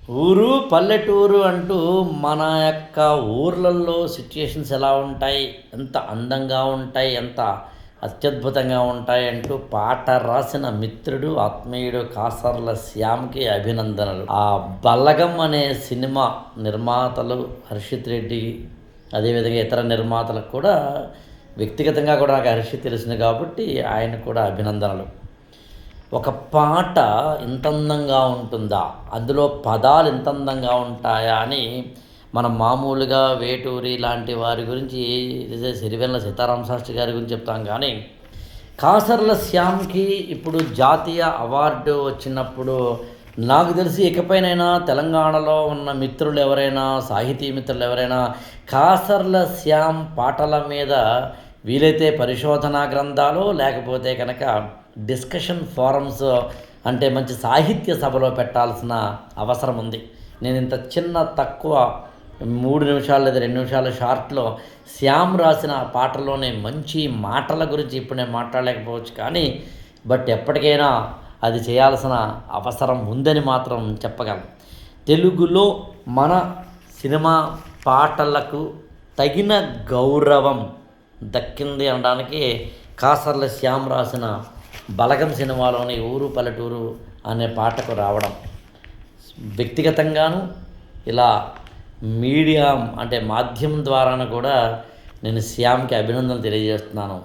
ఊరు పల్లెటూరు అంటూ మన యొక్క ఊర్లలో సిచ్యుయేషన్స్ ఎలా ఉంటాయి, ఎంత అందంగా ఉంటాయి, ఎంత అత్యద్భుతంగా ఉంటాయి అంటూ పాట రాసిన మిత్రుడు ఆత్మీయుడు కాసర్ల శ్యామ్కి అభినందనలు. ఆ బల్లగం అనే సినిమా నిర్మాతలు హర్షిత్ రెడ్డి, అదేవిధంగా ఇతర నిర్మాతలకు కూడా వ్యక్తిగతంగా కూడా నాకు హర్షిత్ తెలిసింది కాబట్టి ఆయన కూడా అభినందనలు. ఒక పాట ఇంత అందంగా ఉంటుందా, అందులో పదాలు ఇంత అందంగా ఉంటాయా అని మనం మామూలుగా వేటూరి లాంటి వారి గురించి, సిరివెన్నెల సీతారామ శాస్త్రి గారి గురించి చెప్తాం. కానీ కాసర్ల శ్యామ్కి ఇప్పుడు జాతీయ అవార్డు వచ్చినప్పుడు నాకు తెలిసి ఇకపైనైనా తెలంగాణలో ఉన్న మిత్రులు ఎవరైనా, సాహితీ మిత్రులు ఎవరైనా కాసర్ల శ్యామ్ పాటల మీద వీలైతే పరిశోధనా గ్రంథాలు, లేకపోతే కనుక డిస్కషన్ ఫోరమ్స్, అంటే మంచి సాహిత్య సభలో పెట్టాల్సిన అవసరం ఉంది. నేను ఇంత చిన్న తక్కువ 3 నిమిషాలు లేదా 2 నిమిషాల షార్ట్లో శ్యామ్ రాసిన పాటలోనే మంచి మాటల గురించి ఇప్పుడు నేను మాట్లాడలేకపోవచ్చు, కానీ బట్ ఎప్పటికైనా అది చేయాల్సిన అవసరం ఉందని మాత్రం చెప్పగలను. తెలుగులో మన సినిమా పాటలకు తగిన గౌరవం దక్కింది అనడానికి కాసర్ల శ్యామ్ రాసిన బలగం సినిమాలోని ఊరు పల్లెటూరు అనే పాటకు రావడం, వ్యక్తిగతంగాను ఇలా మీడియా అంటే మాధ్యమం ద్వారాను కూడా నేను శ్యామ్కి అభినందనలు తెలియజేస్తున్నాను.